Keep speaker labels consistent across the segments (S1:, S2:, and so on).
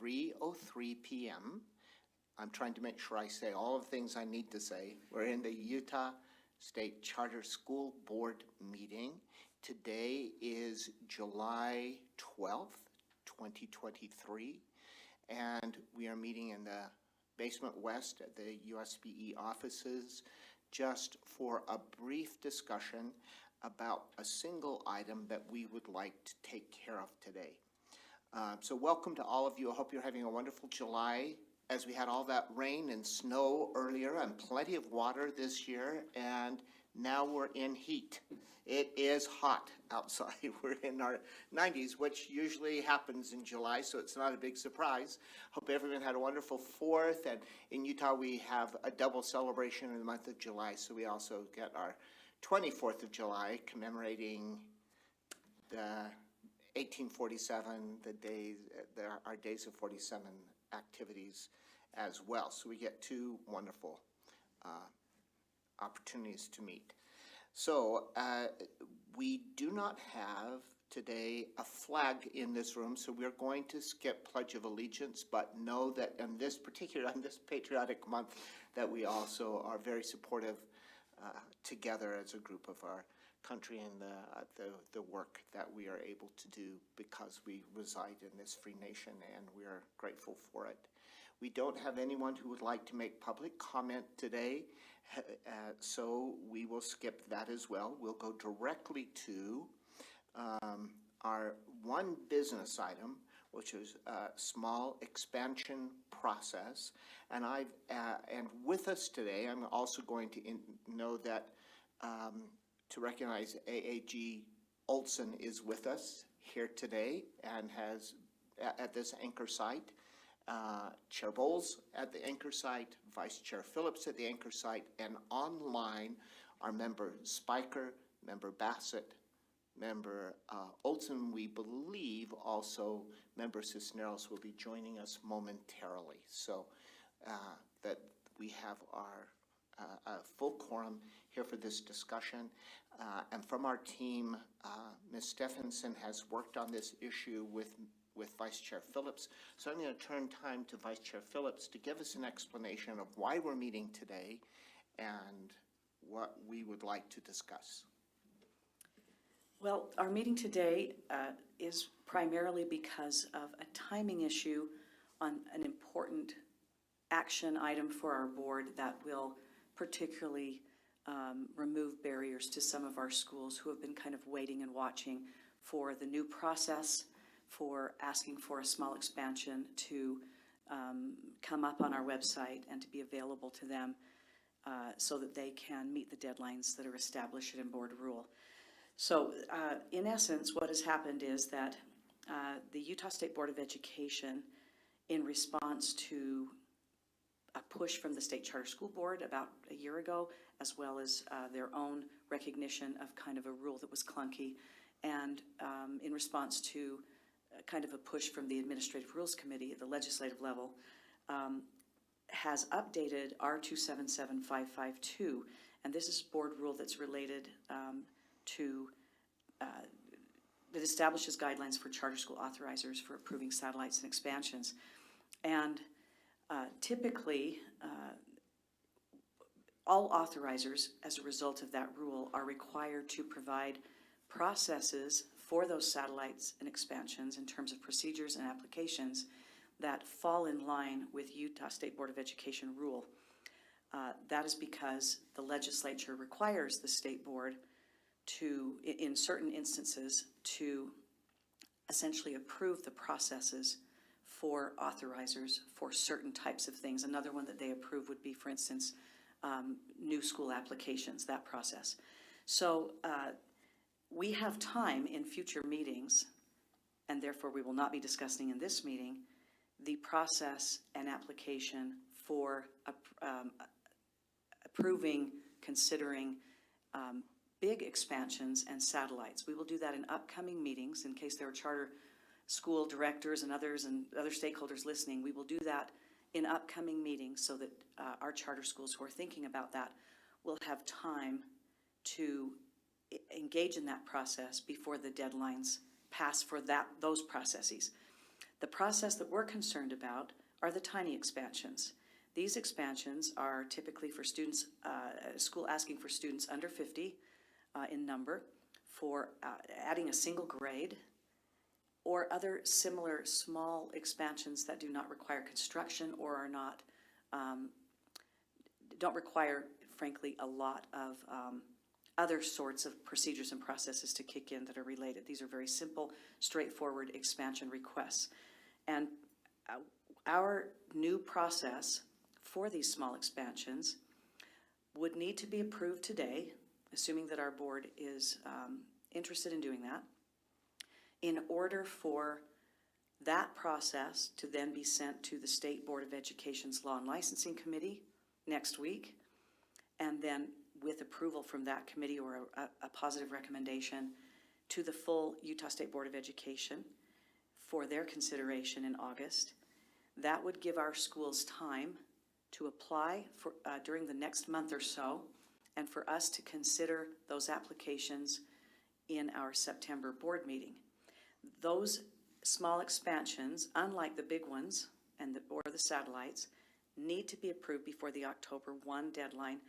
S1: 3:03 p.m. I'm trying to make sure I say all of the things I need to say. We're in the Utah State Charter School Board meeting. Today is July 12th, 2023, and we are meeting in the basement west at the USBE offices just for a brief discussion about a single item that we would like to take care of today. So welcome to all of you. I hope you're having a wonderful July, as we had all that rain and snow earlier and plenty of water this year, and now we're in heat. It is hot outside. We're in our 90s, which usually happens in July, so it's not a big surprise. Hope everyone had a wonderful 4th, and in Utah we have a double celebration in the month of July, so we also get our 24th of July commemorating the 1847, our Days of 47 activities as well. So we get two wonderful opportunities to meet. So we do not have today a flag in this room, so we're going to skip Pledge of Allegiance, but know that on this patriotic month, that we also are very supportive together as a group of our country and the work that we are able to do because we reside in this free nation, and we are grateful for it. We don't have anyone who would like to make public comment today, so we will skip that as well. We'll go directly to our one business item, which is a small expansion process. And and with us today, I'm also going to know that to recognize AAG Olson is with us here today and has at this anchor site. Chair Bowles at the anchor site, Vice Chair Phillips at the anchor site, and online our member Spiker, member Bassett, member Olson. We believe also member Cisneros will be joining us momentarily, so that we have our full quorum here for this discussion. And from our team, Ms. Stephenson has worked on this issue with Vice Chair Phillips. So I'm going to turn time to Vice Chair Phillips to give us an explanation of why we're meeting today and what we would like to discuss.
S2: Well, our meeting today is primarily because of a timing issue on an important action item for our board that will particularly remove barriers to some of our schools who have been kind of waiting and watching for the new process for asking for a small expansion to come up on our website and to be available to them so that they can meet the deadlines that are established in board rule. So in essence, what has happened is that the Utah State Board of Education, in response to a push from the State Charter School Board about a year ago, as well as their own recognition of kind of a rule that was clunky, and in response to kind of a push from the Administrative Rules Committee at the legislative level, has updated R277552, and this is a board rule that's related that establishes guidelines for charter school authorizers for approving satellites and expansions. And typically, all authorizers, as a result of that rule, are required to provide processes for those satellites and expansions in terms of procedures and applications that fall in line with Utah State Board of Education rule. That is because the legislature requires the state board to, in certain instances, to essentially approve the processes for authorizers for certain types of things. Another one that they approve would be, for instance, new school applications, that process. So we have time in future meetings, and therefore we will not be discussing in this meeting the process and application for approving, considering big expansions and satellites. We will do that in upcoming meetings in case there are charter school directors and other stakeholders listening. We will do that in upcoming meetings so that our charter schools who are thinking about that will have time to engage in that process before the deadlines pass for those processes. The process that we're concerned about are the tiny expansions. These expansions are typically for students, a school asking for students under 50 in number, for adding a single grade, or other similar small expansions that do not require construction or are not, don't require, frankly, a lot of other sorts of procedures and processes to kick in that are related. These are very simple, straightforward expansion requests. And our new process for these small expansions would need to be approved today, assuming that our board is interested in doing that, in order for that process to then be sent to the State Board of Education's Law and Licensing Committee next week, and then with approval from that committee or a positive recommendation to the full Utah State Board of Education for their consideration in August. That would give our schools time to apply for during the next month or so, and for us to consider those applications in our September board meeting. Those small expansions, unlike the big ones and or the satellites, need to be approved before the October 1 deadline,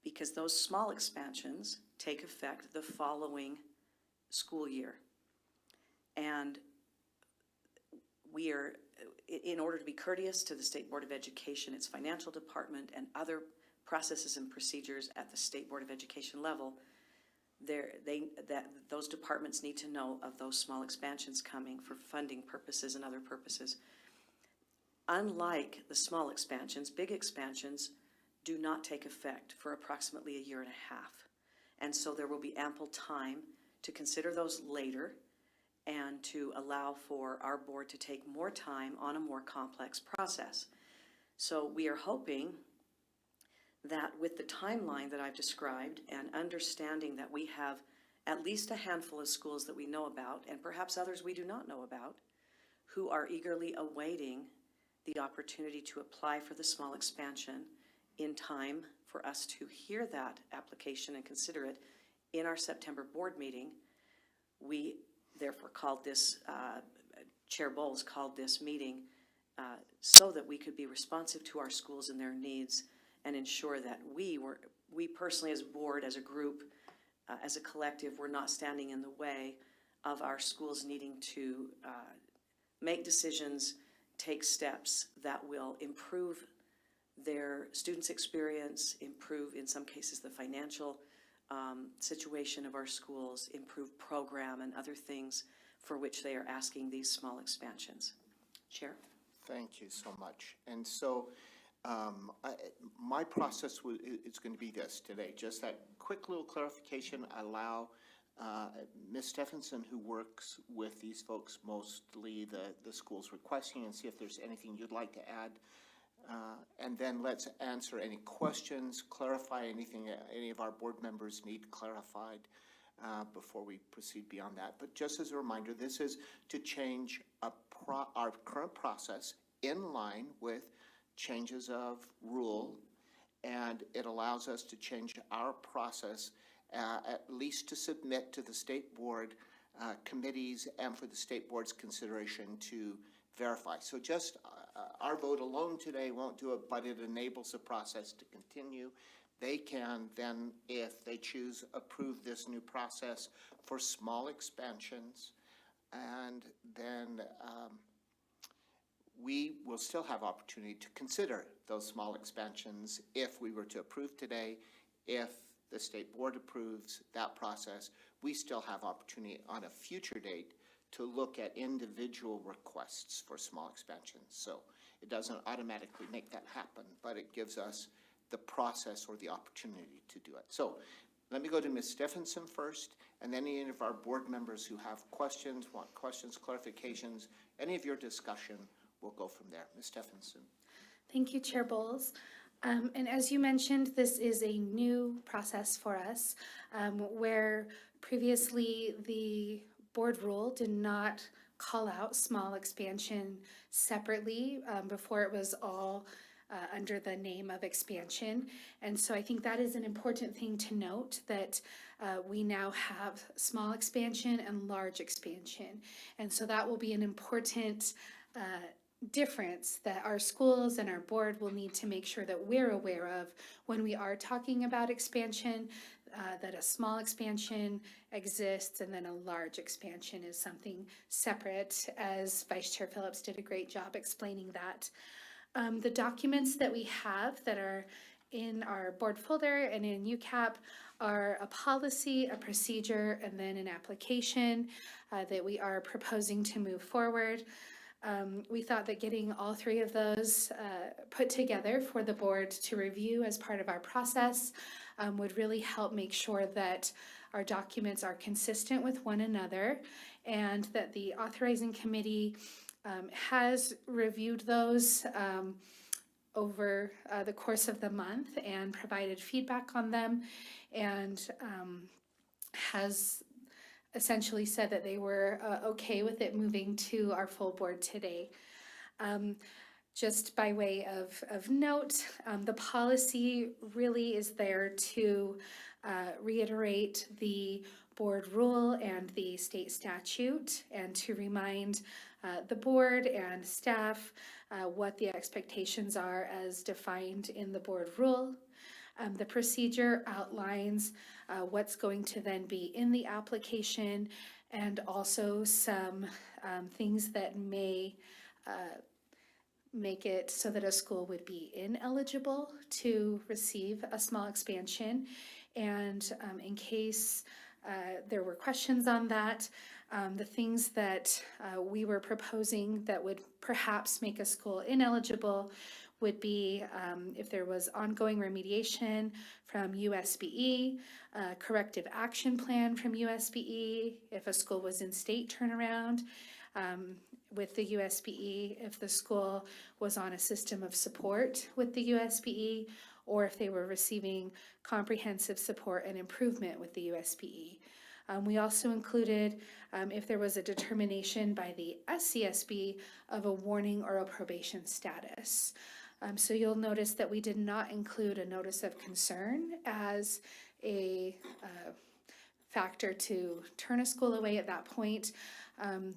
S2: because those small expansions take effect the following school year. And we are, in order to be courteous to the State Board of Education, its financial department, and other processes and procedures at the State Board of Education level, those departments need to know of those small expansions coming for funding purposes and other purposes. Unlike the small expansions, big expansions do not take effect for approximately a year and a half. And so there will be ample time to consider those later and to allow for our board to take more time on a more complex process. So we are hoping that with the timeline that I've described and understanding that we have at least a handful of schools that we know about, and perhaps others we do not know about, who are eagerly awaiting the opportunity to apply for the small expansion in time for us to hear that application and consider it in our September board meeting. We therefore called this, Chair Bowles called this meeting so that we could be responsive to our schools and their needs and ensure that we personally as a board, as a group, as a collective, we're not standing in the way of our schools needing to make decisions, take steps that will improve their students' experience, improve, in some cases, the financial situation of our schools, improve program and other things for which they are asking these small expansions. Chair?
S1: Thank you so much. And so my process is going to be this today, just that quick little clarification, allow Ms. Stephenson, who works with these folks, mostly the schools requesting, and see if there's anything you'd like to add. And then let's answer any questions, clarify anything any of our board members need clarified before we proceed beyond that. But just as a reminder, this is to change our current process in line with changes of rule, and it allows us to change our process at least to submit to the state board committees and for the state board's consideration to verify. So just our vote alone today won't do it, but it enables the process to continue. They can then, if they choose, approve this new process for small expansions, and then we will still have opportunity to consider those small expansions if we were to approve today. If the state board approves that process, we still have opportunity on a future date to look at individual requests for small expansions. So it doesn't automatically make that happen, but it gives us the process or the opportunity to do it. So let me go to Ms. Stephenson first, and then any of our board members who have questions, want questions, clarifications, any of your discussion, we'll go from there. Ms. Stephenson.
S3: Thank you, Chair Bowles. And as you mentioned, this is a new process for us, where previously the board rule did not call out small expansion separately. Before it was all under the name of expansion. And so I think that is an important thing to note, that we now have small expansion and large expansion. And so that will be an important difference that our schools and our board will need to make sure that we're aware of when we are talking about expansion, that a small expansion exists and then a large expansion is something separate, as Vice Chair Phillips did a great job explaining that. The documents that we have that are in our board folder and in UCAP are a policy, a procedure, and then an application that we are proposing to move forward. We thought that getting all three of those put together for the board to review as part of our process would really help make sure that our documents are consistent with one another and that the authorizing committee has reviewed those over the course of the month and provided feedback on them and has essentially said that they were okay with it moving to our full board today. Just by way of note, the policy really is there to reiterate the board rule and the state statute and to remind the board and staff what the expectations are as defined in the board rule. The procedure outlines what's going to then be in the application and also some things that may make it so that a school would be ineligible to receive a small expansion. And in case there were questions on that, the things that we were proposing that would perhaps make a school ineligible would be if there was ongoing remediation from USBE, corrective action plan from USBE, if a school was in state turnaround with the USBE, if the school was on a system of support with the USBE, or if they were receiving comprehensive support and improvement with the USBE. We also included if there was a determination by the SCSB of a warning or a probation status. So you'll notice that we did not include a notice of concern as a factor to turn a school away at that point.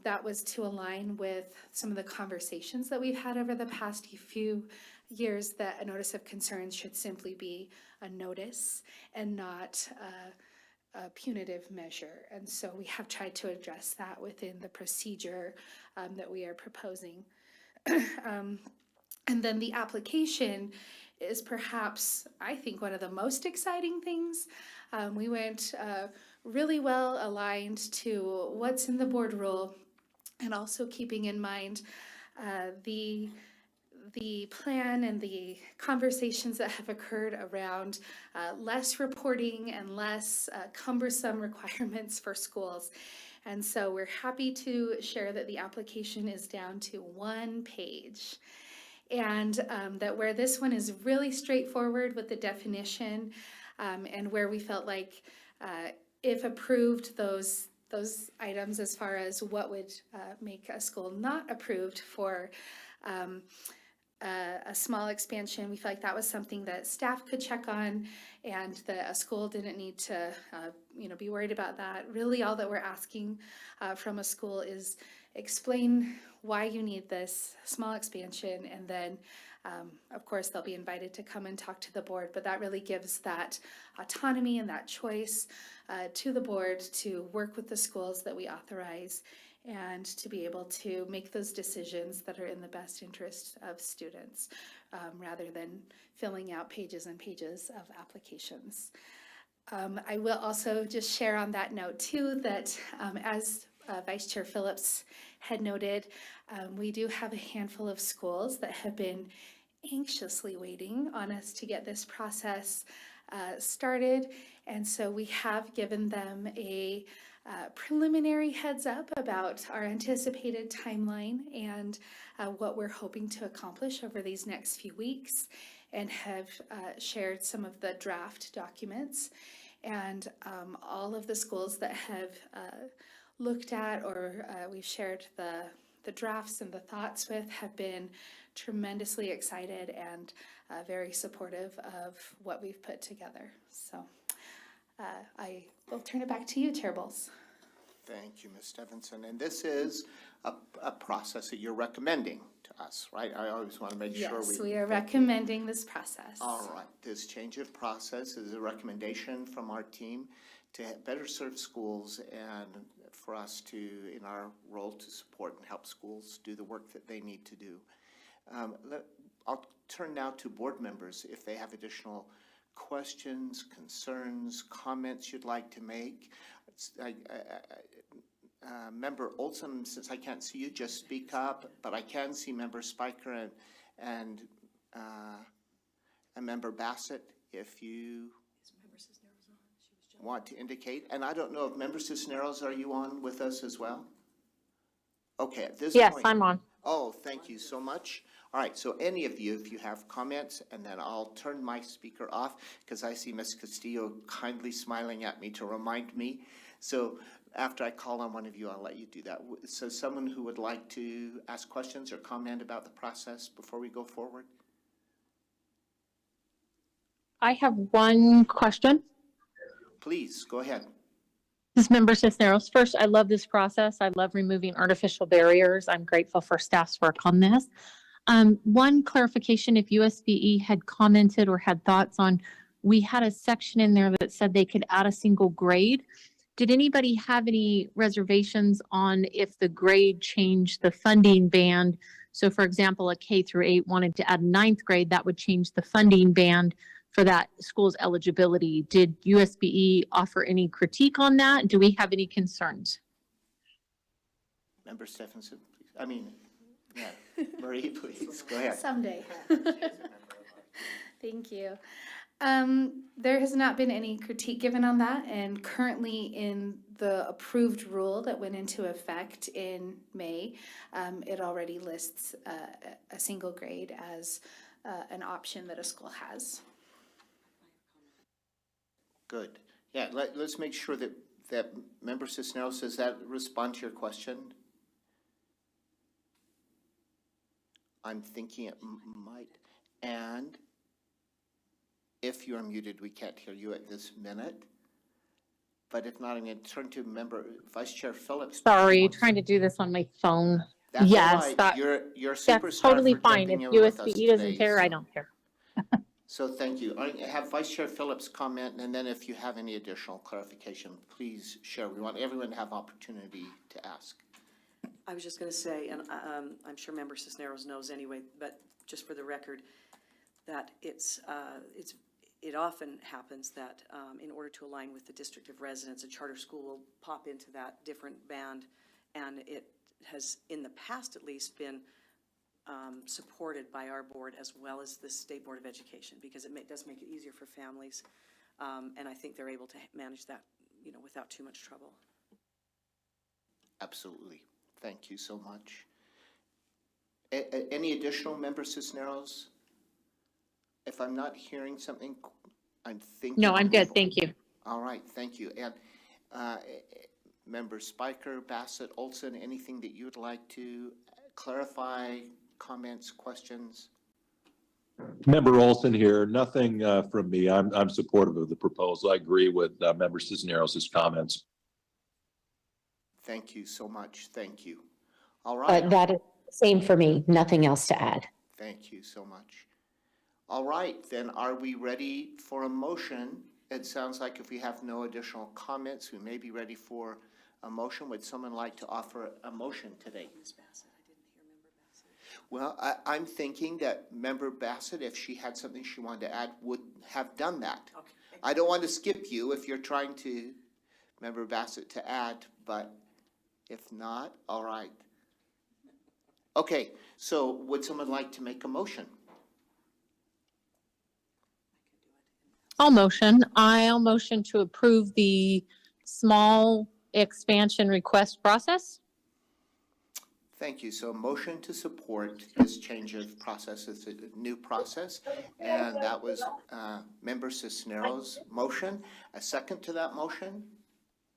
S3: That was to align with some of the conversations that we've had over the past few years that a notice of concern should simply be a notice and not a punitive measure. And so we have tried to address that within the procedure that we are proposing. And then the application is perhaps, I think, one of the most exciting things. We went really well aligned to what's in the board rule and also keeping in mind the plan and the conversations that have occurred around less reporting and less cumbersome requirements for schools. And so we're happy to share that the application is down to 1 page. And that where this one is really straightforward with the definition and where we felt like if approved, those items as far as what would make a school not approved for a small expansion, we felt like that was something that staff could check on and that a school didn't need to be worried about that. Really all that we're asking from a school is explain why you need this small expansion, and then of course they'll be invited to come and talk to the board, but that really gives that autonomy and that choice to the board to work with the schools that we authorize and to be able to make those decisions that are in the best interest of students rather than filling out pages and pages of applications. I will also just share on that note too that as Vice Chair Phillips had noted, we do have a handful of schools that have been anxiously waiting on us to get this process started, and so we have given them a preliminary heads up about our anticipated timeline and what we're hoping to accomplish over these next few weeks, and have shared some of the draft documents. And all of the schools that have looked at or we've shared the drafts and the thoughts with have been tremendously excited and very supportive of what we've put together. So I will turn it back to you, Chair Bowles.
S1: Thank you, Ms. Stevenson. And this is a process that you're recommending to us, right? I always want to make sure
S3: Yes, we are recommending this process.
S1: All right, this change of process is a recommendation from our team to better serve schools and for us to, in our role, to support and help schools do the work that they need to do. I'll turn now to board members if they have additional questions, concerns, comments you'd like to make. Member Olson, since I can't see you, just speak up, but I can see Member Spiker and Member Bassett if you want to indicate. And I don't know if Member Cisneros, are you on with us as well? Okay, at this point.
S4: Yes, I'm on.
S1: Oh, thank you so much. All right, so any of you, if you have comments, and then I'll turn my speaker off because I see Ms. Castillo kindly smiling at me to remind me. So after I call on one of you, I'll let you do that. So someone who would like to ask questions or comment about the process before we go forward?
S4: I have one question.
S1: Please, go ahead.
S4: This is Member Cisneros. First, I love this process. I love removing artificial barriers. I'm grateful for staff's work on this. One clarification, if USBE had commented or had thoughts on, we had a section in there that said they could add a single grade. Did anybody have any reservations on if the grade changed the funding band? So for example, a K through 8 wanted to add a 9th grade, that would change the funding band for that school's eligibility. Did USBE offer any critique on that? Do we have any concerns?
S1: Member Stephenson, please. I mean, yeah, Marie, please, go ahead.
S3: Someday. Thank you. There has not been any critique given on that, and currently in the approved rule that went into effect in May, it already lists a single grade as an option that a school has.
S1: Good. Yeah, let's make sure that Member Cisneros, does that respond to your question? I'm thinking it might. And if you're muted, we can't hear you at this minute. But if not, I'm going to turn to Vice Chair Phillips.
S4: Sorry, trying to do this on my phone.
S1: That's
S4: Yes,
S1: all right.
S4: that-
S1: You're a
S4: That's
S1: superstar
S4: totally
S1: for
S4: fine.
S1: jumping
S4: If
S1: in with us
S4: USBE doesn't
S1: today,
S4: care, I
S1: so-
S4: don't care.
S1: So thank you. I have Vice Chair Phillips comment, and then if you have any additional clarification, please share. We want everyone to have opportunity to ask.
S2: I was just going to say, and I'm sure Member Cisneros knows anyway, but just for the record, that it often happens that in order to align with the district of residence, a charter school will pop into that different band, and it has, in the past at least, been supported by our board as well as the State Board of Education, because it does make it easier for families, and I think they're able to manage that, without too much trouble.
S1: Absolutely. Thank you so much. Any additional, Member Cisneros? If I'm not hearing something, I'm thinking.
S4: No, I'm good. Thank you.
S1: All right, thank you. And Member Spiker, Bassett, Olson, anything that you would like to clarify, comments, questions?
S5: Member Olson here. Nothing from me. I'm supportive of the proposal. I agree with Member Cisneros' comments.
S1: Thank you so much. Thank you. All right.
S6: That is the same for me. Nothing else to add.
S1: Thank you so much. All right, then are we ready for a motion? It sounds like if we have no additional comments, we may be ready for a motion. Would someone like to offer a motion today?
S2: Ms. Bassett, I didn't hear Member Bassett.
S1: Well, I'm thinking that Member Bassett, if she had something she wanted to add, would have done that.
S2: Okay.
S1: I don't want to skip you if you're trying to, Member Bassett, to add, but if not, all right. Okay, so would someone like to make a motion?
S4: I'll motion to approve the small expansion request process.
S1: Thank you. So a motion to support this change of process is a new process, and that was Member Cisneros' motion. A second to that motion?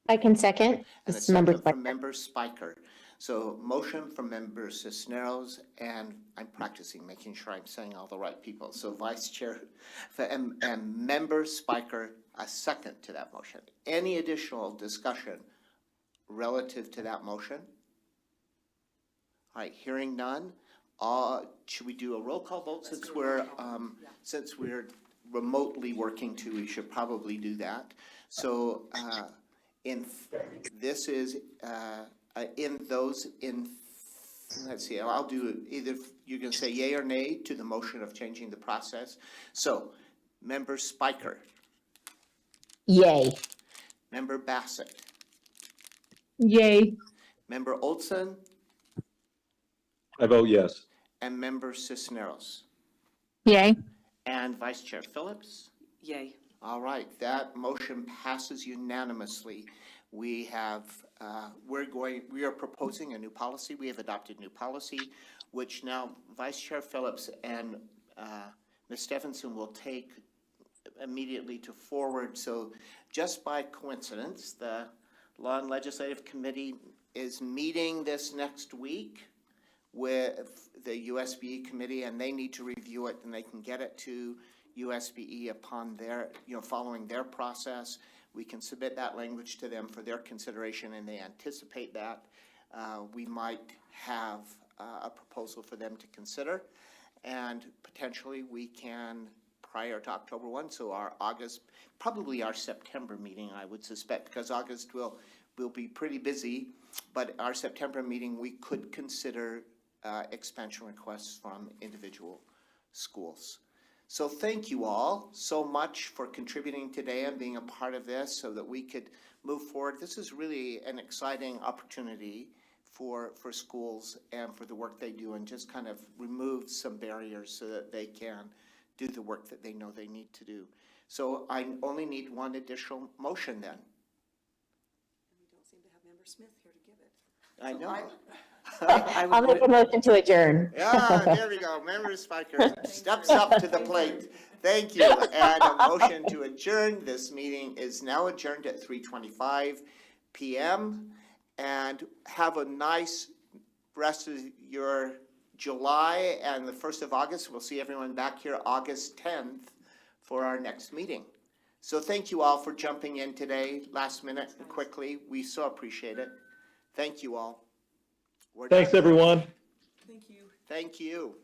S6: I can second.
S1: And a
S6: This is Member
S1: second
S6: Spiker.
S1: from Member Spiker. So motion from Member Cisneros, and I'm practicing, making sure I'm saying all the right people. So Vice Chair and Member Spiker, a second to that motion. Any additional discussion relative to that motion? All right, hearing none, should we do a roll call vote since we're remotely working too, we should probably do that. So, let's see, I'll do either, you're gonna say yay or nay to the motion of changing the process. So, Member Spiker,
S6: Yay.
S1: Member Bassett,
S4: Yay.
S1: Member Olson,
S5: I vote yes.
S1: and Member Cisneros.
S4: Yay.
S1: And Vice Chair Phillips?
S2: Yay.
S1: All right, that motion passes unanimously. We have, we are proposing a new policy. We have adopted new policy, which now Vice Chair Phillips and Ms. Stephenson will take immediately to forward. So just by coincidence, the Law and Legislative Committee is meeting this next week with the USBE committee, and they need to review it, and they can get it to USBE upon their, following their process. We can submit that language to them for their consideration, and they anticipate that. We might have a proposal for them to consider, and potentially we can, prior to October 1, so our August, probably our September meeting, I would suspect, because August will be pretty busy, but our September meeting, we could consider expansion requests from individual schools. So thank you all so much for contributing today and being a part of this so that we could move forward. This is really an exciting opportunity for schools and for the work they do, and just kind of remove some barriers so that they can do the work that they know they need to do. So I only need one additional motion then.
S2: We don't seem to have Member Smith here to give it.
S1: I know.
S6: I'll make a motion to adjourn.
S1: Yeah, there we go. Member Spiker steps up to the plate. Thank you. And a motion to adjourn. This meeting is now adjourned at 3:25 p.m. And have a nice rest of your July and the 1st of August. We'll see everyone back here August 10th for our next meeting. So thank you all for jumping in today, last minute and quickly. We so appreciate it. Thank you all. We're
S5: Thanks,
S1: done.
S5: everyone.
S2: Thank you.
S1: Thank you.